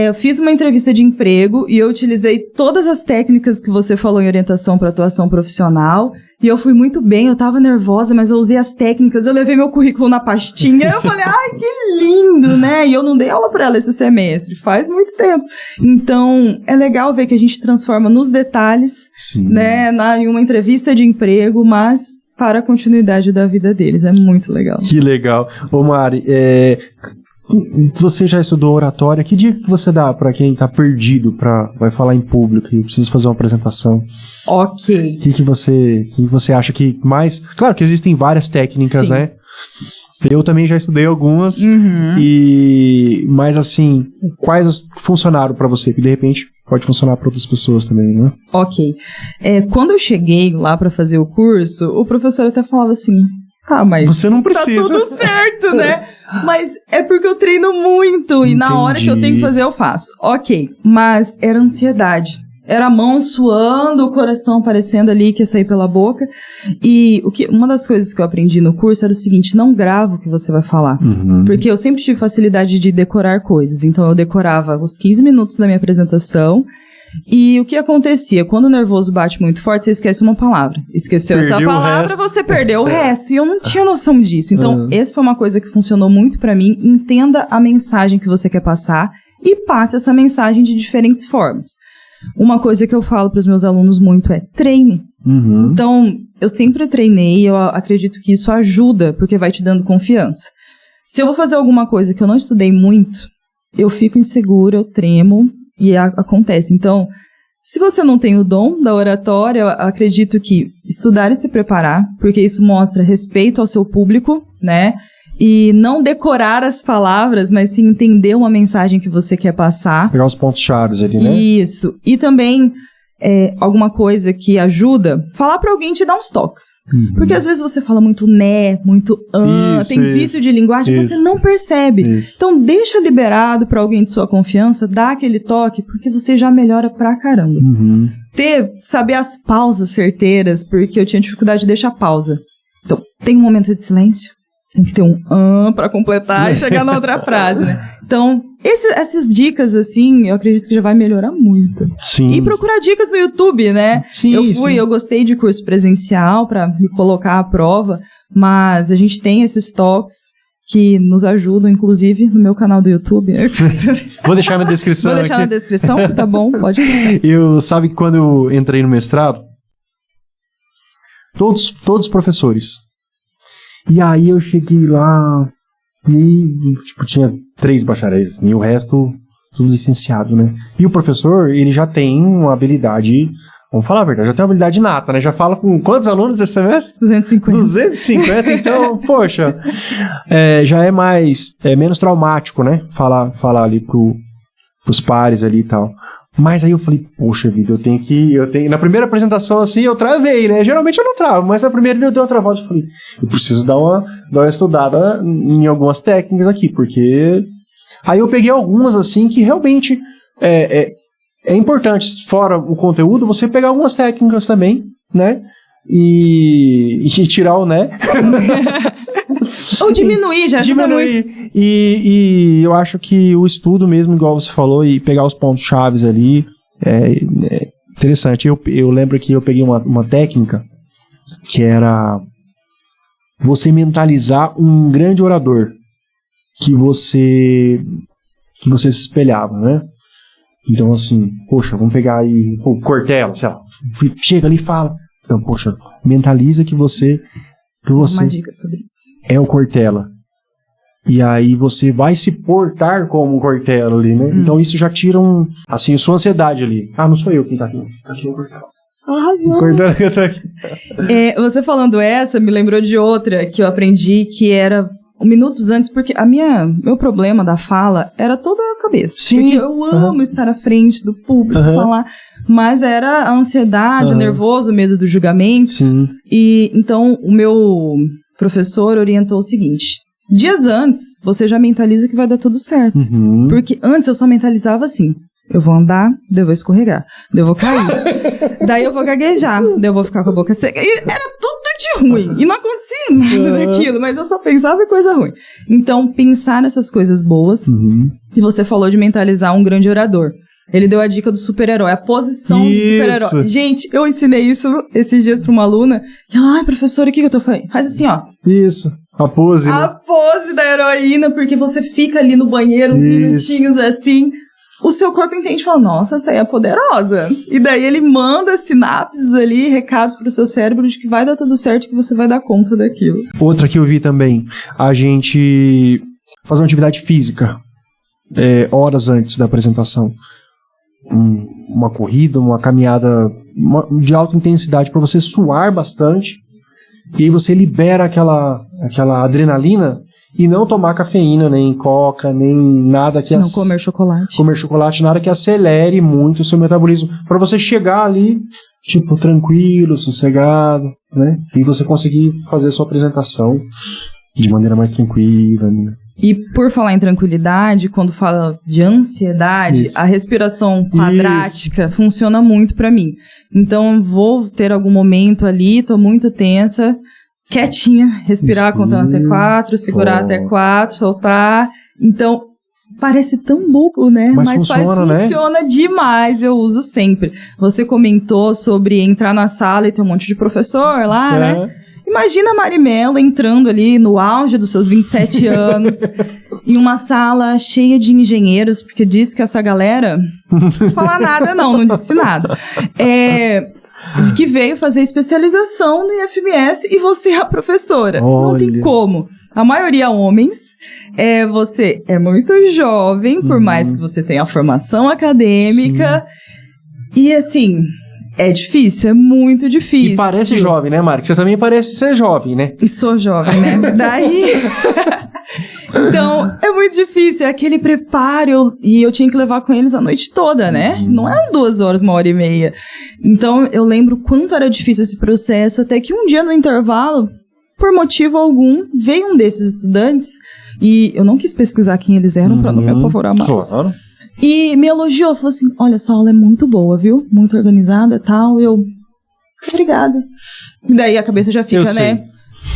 eu fiz uma entrevista de emprego e eu utilizei todas as técnicas que você falou em orientação para atuação profissional. E eu fui muito bem, eu tava nervosa, mas eu usei as técnicas, eu levei meu currículo na pastinha, eu falei: ai, que lindo, né? E eu não dei aula pra ela esse semestre, faz muito tempo. Então, é legal ver que a gente transforma nos detalhes, né, em uma entrevista de emprego, mas para a continuidade da vida deles, é muito legal. Que legal. Ô Mari, você já estudou oratória? Que dica que você dá para quem tá perdido, vai falar em público e precisa fazer uma apresentação? Ok. O que você acha que mais... Claro que existem várias técnicas, né? Eu também já estudei algumas, mas assim, quais funcionaram para você? Que de repente pode funcionar para outras pessoas também, né? Ok. Quando eu cheguei lá para fazer o curso, o professor até falava assim: mas você não precisa. Tá tudo certo, né? Mas é porque eu treino muito e na hora que eu tenho que fazer eu faço. Ok, mas era ansiedade. Era a mão suando, o coração aparecendo ali que ia sair pela boca. E uma das coisas que eu aprendi no curso era o seguinte: não grava o que você vai falar. Porque eu sempre tive facilidade de decorar coisas. Então eu decorava os 15 minutos da minha apresentação. E o que acontecia? Quando o nervoso bate muito forte, você esquece uma palavra. Esqueceu essa palavra, você perdeu o resto. E eu não tinha noção disso. Então, essa foi uma coisa que funcionou muito pra mim. Entenda a mensagem que você quer passar e passe essa mensagem de diferentes formas. Uma coisa que eu falo pros meus alunos muito é: treine. Então, eu sempre treinei, eu acredito que isso ajuda, porque vai te dando confiança. Se eu vou fazer alguma coisa que eu não estudei muito, eu fico insegura, eu tremo. E acontece. Então, se você não tem o dom da oratória, eu acredito que estudar e se preparar, porque isso mostra respeito ao seu público, né? E não decorar as palavras, mas sim entender uma mensagem que você quer passar. Pegar os pontos-chave ali, né? Isso. E também, alguma coisa que ajuda, falar pra alguém te dar uns toques. Porque às vezes você fala muito né, muito tem vício de linguagem, você não percebe. Então deixa liberado pra alguém de sua confiança, dá aquele toque, porque você já melhora pra caramba. Saber as pausas certeiras, porque eu tinha dificuldade de deixar pausa. Então, tem um momento de silêncio, tem que ter um pra completar e chegar na outra frase, né? Então, Essas dicas, assim, eu acredito que já vai melhorar muito. Sim. E procurar dicas no YouTube, né? Sim, eu gostei de curso presencial pra me colocar à prova, mas a gente tem esses toques que nos ajudam, inclusive, no meu canal do YouTube. Vou deixar na descrição. Vou deixar na descrição, tá bom? Pode ir. Sabe que quando eu entrei no mestrado, todos os professores. E aí eu cheguei lá e, tipo, tinha 3 bacharéis, e o resto tudo licenciado, né? E o professor, ele já tem uma habilidade, vamos falar a verdade, já tem uma habilidade nata, né? Já fala com quantos alunos esse semestre? 250. 250, então, poxa, já é menos traumático, né? Falar ali pros pares ali e tal. Mas aí eu falei, poxa vida, eu tenho... Na primeira apresentação, assim, eu travei, né? Geralmente eu não travo, mas na primeira eu dei uma travada e falei, eu preciso dar uma estudada em algumas técnicas aqui, porque... Aí eu peguei algumas, assim, que realmente é importante, fora o conteúdo, você pegar algumas técnicas também, né? E tirar o né. Ou diminuir, já diminuir. E eu acho que o estudo mesmo, igual você falou, e pegar os pontos chaves ali, é interessante. Eu lembro que eu peguei uma técnica que era você mentalizar um grande orador que você se espelhava, né? Então, assim, poxa, vamos pegar aí o Cortella, sei lá, chega ali e fala. Então, poxa, mentaliza que você uma dica sobre isso. É o Cortella. E aí você vai se portar como o Cortella ali, né? Então isso já tira assim, sua ansiedade ali. Ah, não sou eu quem tá aqui. Aqui é o Cortella. O Cortella que tá aqui. Você falando essa, me lembrou de outra que eu aprendi, que era minutos antes, porque meu problema da fala era toda a cabeça. Sim. Porque eu amo estar à frente do público, falar, mas era a ansiedade, o nervoso, o medo do julgamento. Sim. E então o meu professor orientou o seguinte: dias antes, você já mentaliza que vai dar tudo certo. Porque antes eu só mentalizava assim: eu vou andar, daí eu vou escorregar, daí eu vou cair, daí eu vou gaguejar, daí eu vou ficar com a boca seca. E era tudo de ruim. E não acontecia nada daquilo, mas eu só pensava em coisa ruim. Então, pensar nessas coisas boas. E você falou de mentalizar um grande orador. Ele deu a dica do super-herói, a posição do super-herói. Gente, eu ensinei isso esses dias pra uma aluna. E ela, ai, professora, o que eu tô fazendo? Faz assim, ó. Isso. A pose. A pose da heroína, porque você fica ali no banheiro uns minutinhos assim. O seu corpo entende e fala, nossa, essa aí é poderosa. E daí ele manda sinapses ali, recados pro seu cérebro de que vai dar tudo certo e que você vai dar conta daquilo. Outra que eu vi também, a gente fazer uma atividade física horas antes da apresentação. Uma corrida, uma caminhada de alta intensidade para você suar bastante. E aí você libera aquela adrenalina. E não tomar cafeína, nem coca, nem nada que... Não comer chocolate. Comer chocolate, nada que acelere muito o seu metabolismo. Para você chegar ali, tipo, tranquilo, sossegado, né? E você conseguir fazer a sua apresentação de maneira mais tranquila, né? E por falar em tranquilidade, quando fala de ansiedade, a respiração quadrática funciona muito para mim. Então, vou ter algum momento ali, tô muito tensa... Quietinha, respirar contando até 4, segurar até 4, soltar. Então, parece tão bobo, né? Mas funciona demais, eu uso sempre. Você comentou sobre entrar na sala e ter um monte de professor lá, né? Imagina a Marimelo entrando ali no auge dos seus 27 anos, em uma sala cheia de engenheiros, porque diz que essa galera... Não fala nada não disse nada. Que veio fazer especialização no IFMS e você é a professora. Olha. Não tem como. A maioria homens. Você é muito jovem, por mais que você tenha a formação acadêmica. Sim. E assim, é difícil, é muito difícil. E parece jovem, né, Mari? Você também parece ser jovem, né? E sou jovem, né? Daí... Então, é muito difícil, é aquele preparo, e eu tinha que levar com eles a noite toda, né? Não eram 2 horas, 1h30. Então, eu lembro quanto era difícil esse processo, até que um dia no intervalo, por motivo algum, veio um desses estudantes, e eu não quis pesquisar quem eles eram pra não me apavorar mais. Claro. E me elogiou, falou assim, olha, sua aula é muito boa, viu? Muito organizada e tal, obrigada. E daí a cabeça já fica, né?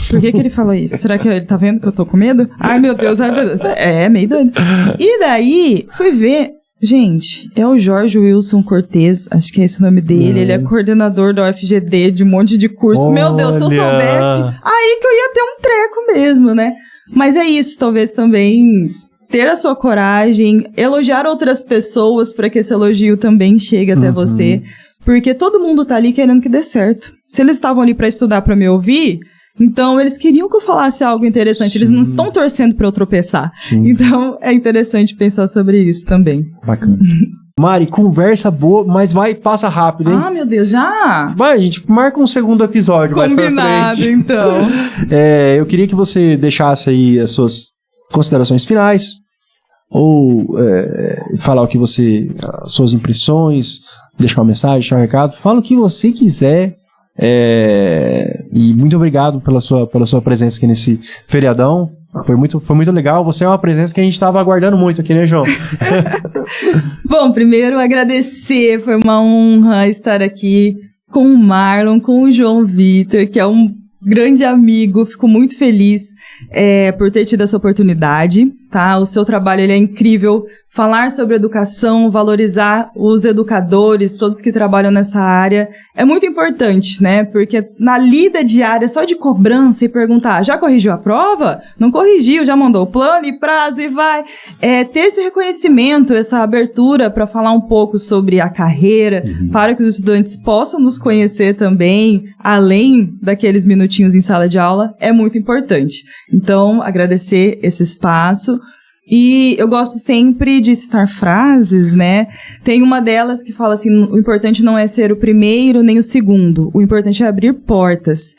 Por que ele falou isso? Será que ele tá vendo que eu tô com medo? Ai, meu Deus, é meio doido. E daí, fui ver, gente, é o Jorge Wilson Cortez, acho que é esse o nome dele, ele é coordenador da UFGD, de um monte de curso. Olha. Meu Deus, se eu soubesse, aí que eu ia ter um treco mesmo, né? Mas é isso, talvez também ter a sua coragem, elogiar outras pessoas para que esse elogio também chegue até você, porque todo mundo tá ali querendo que dê certo. Se eles estavam ali para estudar, para me ouvir, então eles queriam que eu falasse algo interessante, Sim. Eles não estão torcendo para eu tropeçar. Sim. Então é interessante pensar sobre isso também. Bacana. Mari, conversa boa, mas passa rápido, hein? Ah, meu Deus, já? Vai, gente, marca um segundo episódio mais pra frente. Combinado, então. Eu queria que você deixasse aí as suas considerações finais, ou falar o que você, as suas impressões, deixar uma mensagem, deixar um recado, fala o que você quiser, e muito obrigado pela sua presença aqui nesse feriadão. Foi muito legal. Você é uma presença que a gente estava aguardando muito aqui, né, João? Bom, primeiro agradecer. Foi uma honra estar aqui com o Marlon, com o João Vitor, que é um grande amigo. Fico muito feliz por ter tido essa oportunidade, tá? O seu trabalho ele é incrível. Falar sobre educação, valorizar os educadores, todos que trabalham nessa área, é muito importante, né? Porque na lida diária, só de cobrança e perguntar, já corrigiu a prova? Não corrigiu, já mandou o plano e prazo e vai. Ter esse reconhecimento, essa abertura para falar um pouco sobre a carreira, para que os estudantes possam nos conhecer também, além daqueles minutinhos em sala de aula, é muito importante. Então, agradecer esse espaço. E eu gosto sempre de citar frases, né? Tem uma delas que fala assim, o importante não é ser o primeiro nem o segundo, o importante é abrir portas,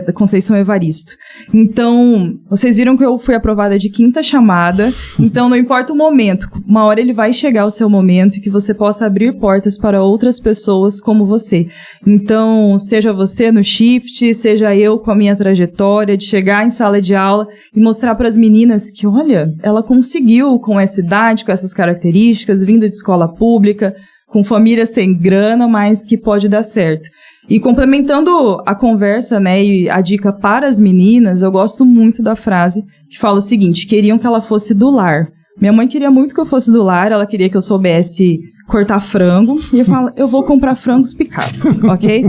da Conceição Evaristo. Então, vocês viram que eu fui aprovada de 5ª chamada, então não importa o momento, uma hora ele vai chegar o seu momento e que você possa abrir portas para outras pessoas como você. Então, seja você no shift, seja eu com a minha trajetória de chegar em sala de aula e mostrar para as meninas que, olha, ela conseguiu com essa idade, com essas características, vindo de escola pública, com família sem grana, mas que pode dar certo. E complementando a conversa, né, e a dica para as meninas, eu gosto muito da frase que fala o seguinte, queriam que ela fosse do lar. Minha mãe queria muito que eu fosse do lar, ela queria que eu soubesse cortar frango, e eu falo, eu vou comprar frangos picados, ok?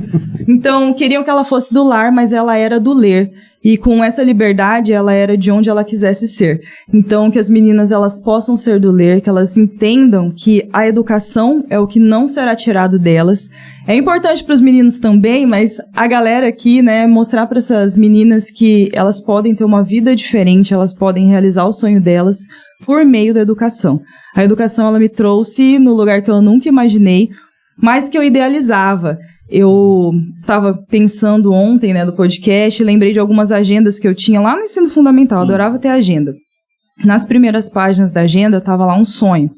Então, queriam que ela fosse do lar, mas ela era do ler. E com essa liberdade, ela era de onde ela quisesse ser. Então, que as meninas, elas possam ser do ler, que elas entendam que a educação é o que não será tirado delas. É importante para os meninos também, mas a galera aqui, né, mostrar para essas meninas que elas podem ter uma vida diferente, elas podem realizar o sonho delas por meio da educação. A educação, ela me trouxe no lugar que eu nunca imaginei, mas que eu idealizava. Eu estava pensando ontem, né, do podcast, lembrei de algumas agendas que eu tinha lá no ensino fundamental, eu adorava ter agenda. Nas primeiras páginas da agenda, estava lá um sonho.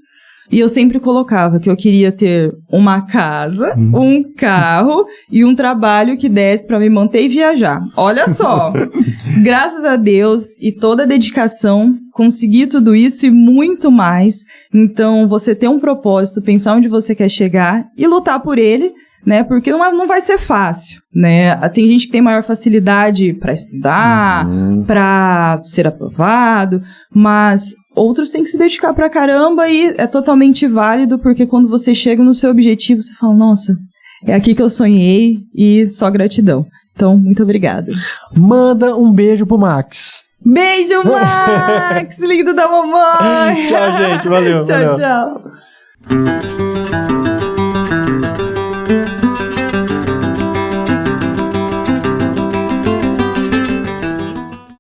E eu sempre colocava que eu queria ter uma casa, um carro e um trabalho que desse para me manter e viajar. Olha só, graças a Deus e toda a dedicação, consegui tudo isso e muito mais. Então, você ter um propósito, pensar onde você quer chegar e lutar por ele, né? Porque não vai ser fácil, né? Tem gente que tem maior facilidade para estudar, para ser aprovado, mas outros têm que se dedicar pra caramba e é totalmente válido, porque quando você chega no seu objetivo, você fala, nossa, é aqui que eu sonhei e só gratidão. Então, muito obrigada. Manda um beijo pro Max. Beijo, Max! Lindo da mamãe! Tchau, gente. Valeu. Tchau, tchau.